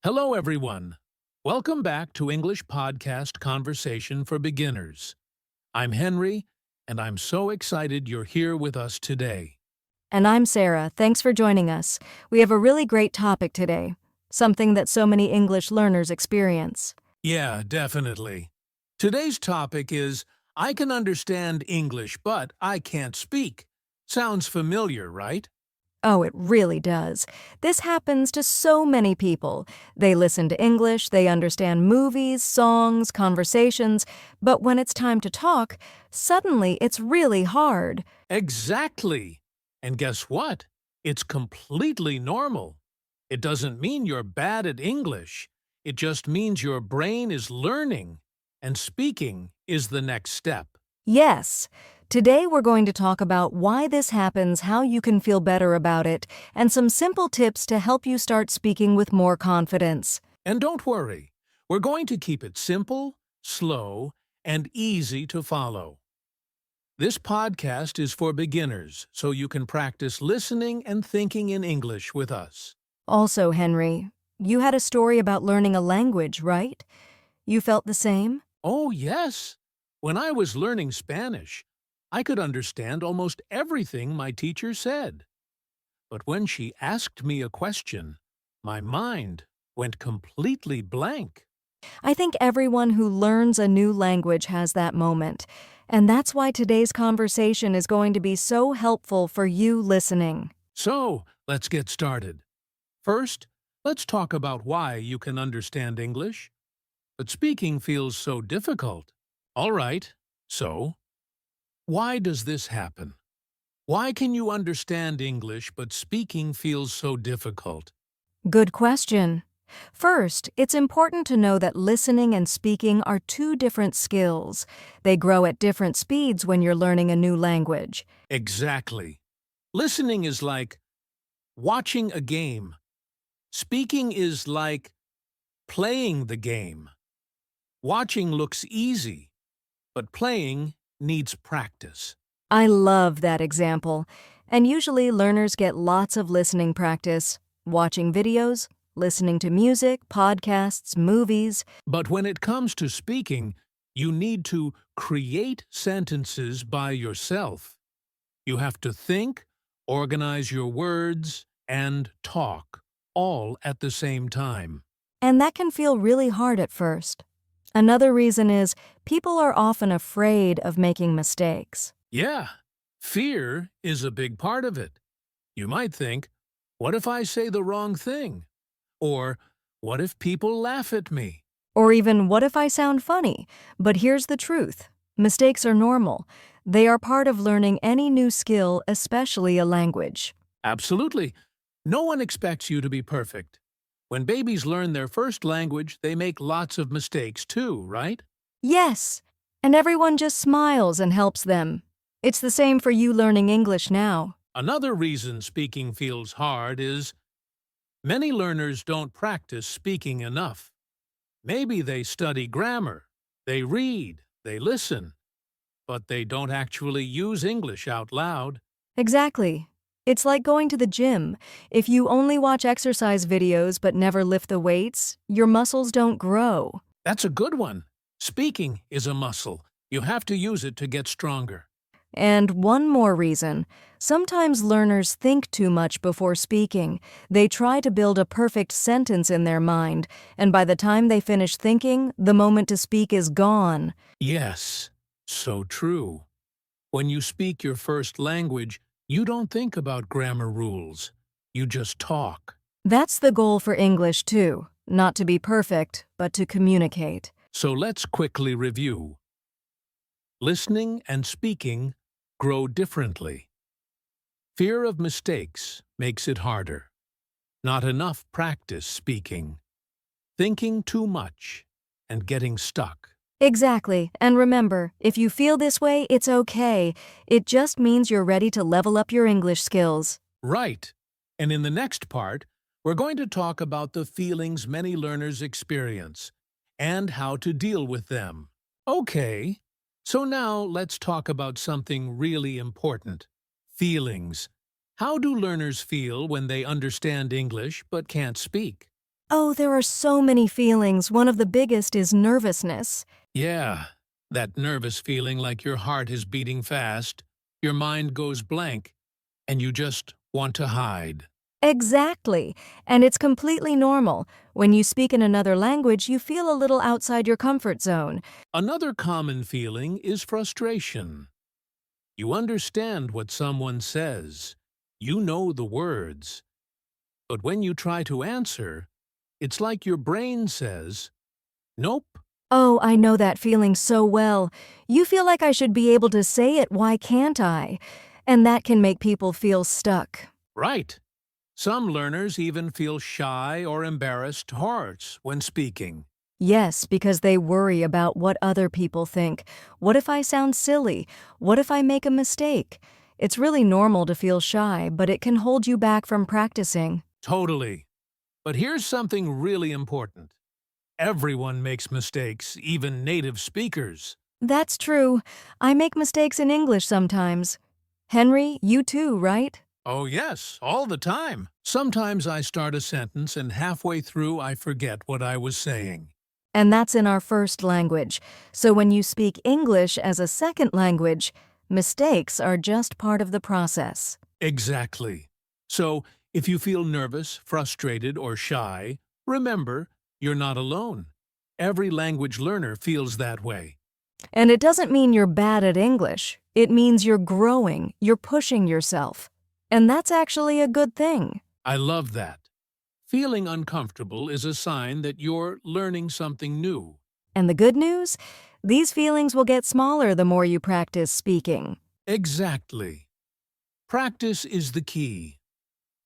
Hello, everyone. Welcome back to English Podcast Conversation for Beginners. I'm Henry, and I'm so excited you're here with us today. And I'm Sarah. Thanks for joining us. We have a really great topic today, something that so many English learners experience. Yeah, definitely. Today's topic is I can understand English, but I can't speak. Sounds familiar, right? Oh, it really does. This happens to so many people. They listen to English, they understand movies, songs, conversations, but when it's time to talk, suddenly it's really hard. Exactly. And guess what? It's completely normal. It doesn't mean you're bad at English. It just means your brain is learning, and speaking is the next step. Yes. Today we're going to talk about why this happens, how you can feel better about it, and some simple tips to help you start speaking with more confidence. And don't worry, we're going to keep it simple, slow, and easy to follow. This podcast is for beginners, so you can practice listening and thinking in English with us. Also, Henry, you had a story about learning a language, right? You felt the same? Oh, yes. When I was learning Spanish, I could understand almost everything my teacher said. But when she asked me a question, my mind went completely blank. I think everyone who learns a new language has that moment, and that's why today's conversation is going to be so helpful for you listening. So, let's get started. First, let's talk about why you can understand English, but speaking feels so difficult. All right, so, why does this happen? Why can you understand English but speaking feels so difficult? Good question. First, it's important to know that listening and speaking are two different skills. They grow at different speeds when you're learning a new language. Exactly. Listening is like watching a game. Speaking is like playing the game. Watching looks easy, but playing needs practice. I love that example. And usually learners get lots of listening practice, watching videos, listening to music, podcasts, movies. But when it comes to speaking, you need to create sentences by yourself. You have to think, organize your words, and talk, all at the same time. And that can feel really hard at first. Another reason is people are often afraid of making mistakes. Yeah, fear is a big part of it. You might think, what if I say the wrong thing? Or, what if people laugh at me? Or even, what if I sound funny? But here's the truth. Mistakes are normal. They are part of learning any new skill, especially a language. Absolutely. No one expects you to be perfect. When babies learn their first language, they make lots of mistakes too, right? Yes, and everyone just smiles and helps them. It's the same for you learning English now. Another reason speaking feels hard is many learners don't practice speaking enough. Maybe they study grammar, they read, they listen, but they don't actually use English out loud. Exactly. It's like going to the gym. If you only watch exercise videos but never lift the weights, your muscles don't grow. That's a good one. Speaking is a muscle. You have to use it to get stronger. And one more reason. Sometimes learners think too much before speaking. They try to build a perfect sentence in their mind, and by the time they finish thinking, the moment to speak is gone. Yes, so true. When you speak your first language, you don't think about grammar rules. You just talk. That's the goal for English too. Not to be perfect, but to communicate. So let's quickly review. Listening and speaking grow differently. Fear of mistakes makes it harder. Not enough practice speaking. Thinking too much and getting stuck. Exactly. And remember, if you feel this way, it's okay. It just means you're ready to level up your English skills. Right. And in the next part, we're going to talk about the feelings many learners experience and how to deal with them. Okay, so now let's talk about something really important. Feelings. How do learners feel when they understand English but can't speak? Oh, there are so many feelings. One of the biggest is nervousness. Yeah, that nervous feeling like your heart is beating fast, your mind goes blank, and you just want to hide. Exactly. And it's completely normal. When you speak in another language, you feel a little outside your comfort zone. Another common feeling is frustration. You understand what someone says. You know the words. But when you try to answer, it's like your brain says, "Nope." Oh, I know that feeling so well. You feel like I should be able to say it, why can't I? And that can make people feel stuck. Right. Some learners even feel shy or embarrassed hearts when speaking. Yes, because they worry about what other people think. What if I sound silly? What if I make a mistake? It's really normal to feel shy, but it can hold you back from practicing. Totally. But here's something really important. Everyone makes mistakes, even native speakers. That's true. I make mistakes in English sometimes. Henry, you too, right? Oh, yes, all the time. Sometimes I start a sentence and halfway through I forget what I was saying. And that's in our first language. So when you speak English as a second language, mistakes are just part of the process. Exactly. So, if you feel nervous, frustrated, or shy, remember, you're not alone. Every language learner feels that way. And it doesn't mean you're bad at English. It means you're growing, you're pushing yourself. And that's actually a good thing. I love that. Feeling uncomfortable is a sign that you're learning something new. And the good news? These feelings will get smaller the more you practice speaking. Exactly. Practice is the key.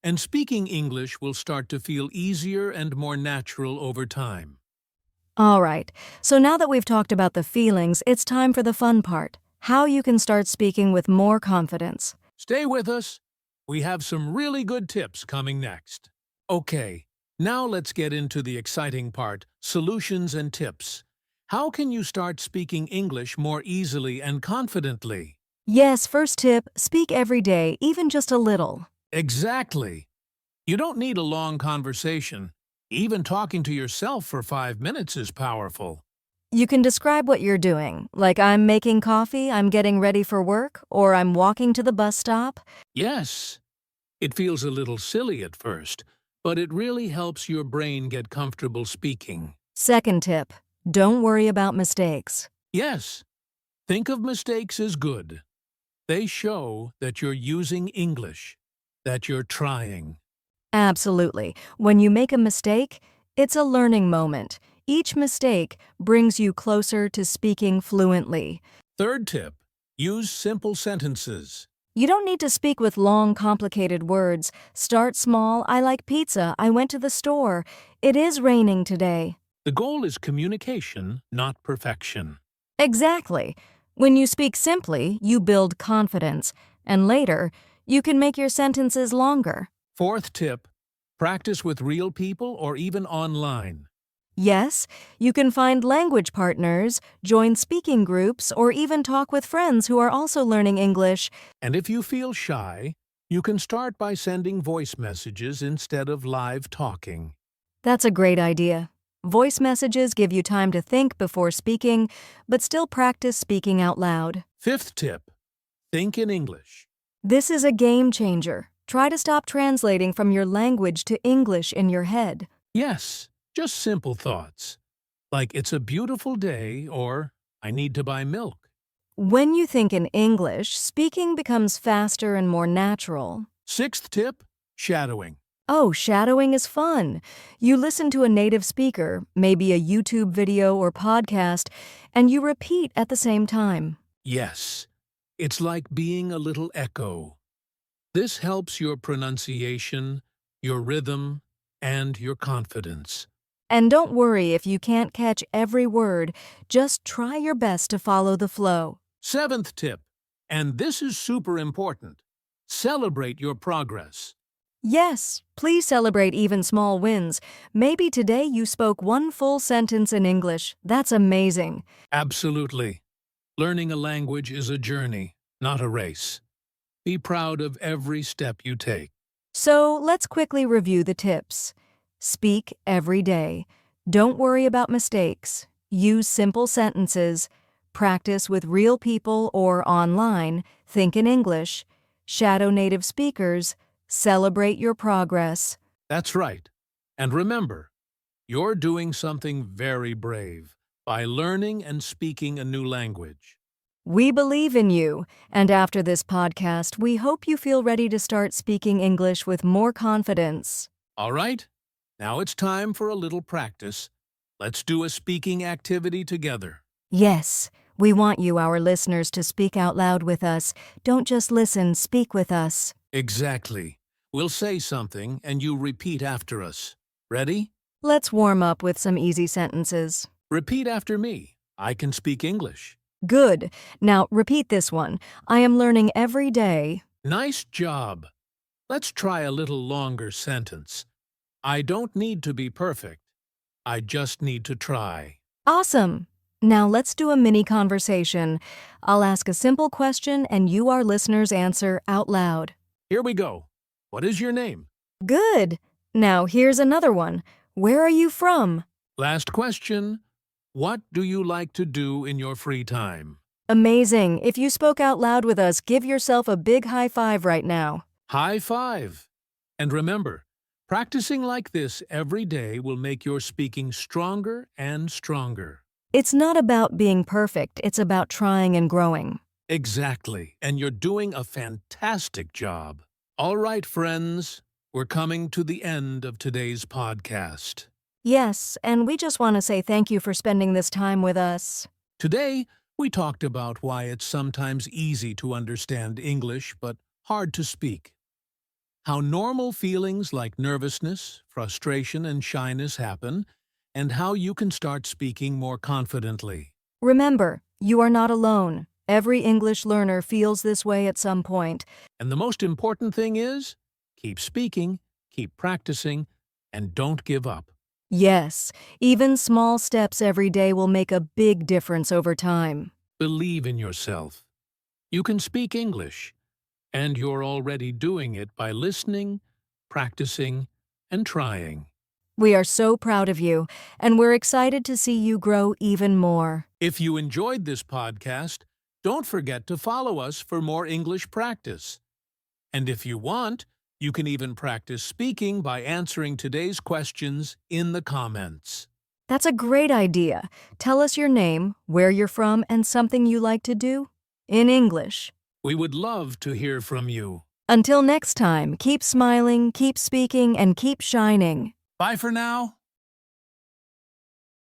And speaking English will start to feel easier and more natural over time. All right, so now that we've talked about the feelings, it's time for the fun part, how you can start speaking with more confidence. Stay with us. We have some really good tips coming next. Okay, now let's get into the exciting part, solutions and tips. How can you start speaking English more easily and confidently? Yes, first tip, speak every day, even just a little. Exactly. You don't need a long conversation. Even talking to yourself for 5 minutes is powerful. You can describe what you're doing, like I'm making coffee, I'm getting ready for work, or I'm walking to the bus stop. Yes, it feels a little silly at first, but it really helps your brain get comfortable speaking. Second tip, don't worry about mistakes. Yes, think of mistakes as good. They show that you're using English, that you're trying. Absolutely. When you make a mistake, it's a learning moment. Each mistake brings you closer to speaking fluently. Third tip, use simple sentences. You don't need to speak with long, complicated words. Start small. I like pizza. I went to the store. It is raining today. The goal is communication, not perfection. Exactly. When you speak simply, you build confidence, and later, you can make your sentences longer. Fourth tip, practice with real people or even online. Yes, you can find language partners, join speaking groups, or even talk with friends who are also learning English. And if you feel shy, you can start by sending voice messages instead of live talking. That's a great idea. Voice messages give you time to think before speaking, but still practice speaking out loud. Fifth tip, think in English. This is a game changer. Try to stop translating from your language to English in your head. Yes, just simple thoughts, like it's a beautiful day or I need to buy milk. When you think in English, speaking becomes faster and more natural. Sixth tip, shadowing. Oh, shadowing is fun. You listen to a native speaker, maybe a YouTube video or podcast, and you repeat at the same time. Yes, it's like being a little echo. This helps your pronunciation, your rhythm, and your confidence. And don't worry if you can't catch every word, just try your best to follow the flow. Seventh tip, and this is super important, celebrate your progress. Yes, please celebrate even small wins. Maybe today you spoke one full sentence in English. That's amazing. Absolutely. Learning a language is a journey, not a race. Be proud of every step you take. So let's quickly review the tips. Speak every day. Don't worry about mistakes. Use simple sentences. Practice with real people or online. Think in English. Shadow native speakers. Celebrate your progress. That's right. And remember, you're doing something very brave by learning and speaking a new language. We believe in you, and after this podcast, we hope you feel ready to start speaking English with more confidence. All right? Now it's time for a little practice. Let's do a speaking activity together. Yes, we want you, our listeners, to speak out loud with us. Don't just listen, speak with us. Exactly. We'll say something and you repeat after us. Ready? Let's warm up with some easy sentences. Repeat after me. I can speak English. Good. Now repeat this one. I am learning every day. Nice job. Let's try a little longer sentence. I don't need to be perfect. I just need to try. Awesome. Now let's do a mini conversation. I'll ask a simple question and you, our listeners, answer out loud. Here we go. What is your name? Good. Now here's another one. Where are you from? Last question. What do you like to do in your free time? Amazing. If you spoke out loud with us, give yourself a big high five right now. High five. And remember, practicing like this every day will make your speaking stronger and stronger. It's not about being perfect, it's about trying and growing. Exactly. And you're doing a fantastic job. All right, friends, we're coming to the end of today's podcast. Yes, and we just want to say thank you for spending this time with us. Today, we talked about why it's sometimes easy to understand English but hard to speak. How normal feelings like nervousness, frustration, and shyness happen, and how you can start speaking more confidently. Remember, you are not alone. Every English learner feels this way at some point. And the most important thing is, keep speaking, keep practicing, and don't give up. Yes, even small steps every day will make a big difference over time. Believe in yourself. You can speak English, and you're already doing it by listening, practicing, and trying. We are so proud of you, and we're excited to see you grow even more. If you enjoyed this podcast, don't forget to follow us for more English practice. And if you want, you can even practice speaking by answering today's questions in the comments. That's a great idea. Tell us your name, where you're from, and something you like to do in English. We would love to hear from you. Until next time, keep smiling, keep speaking, and keep shining. Bye for now.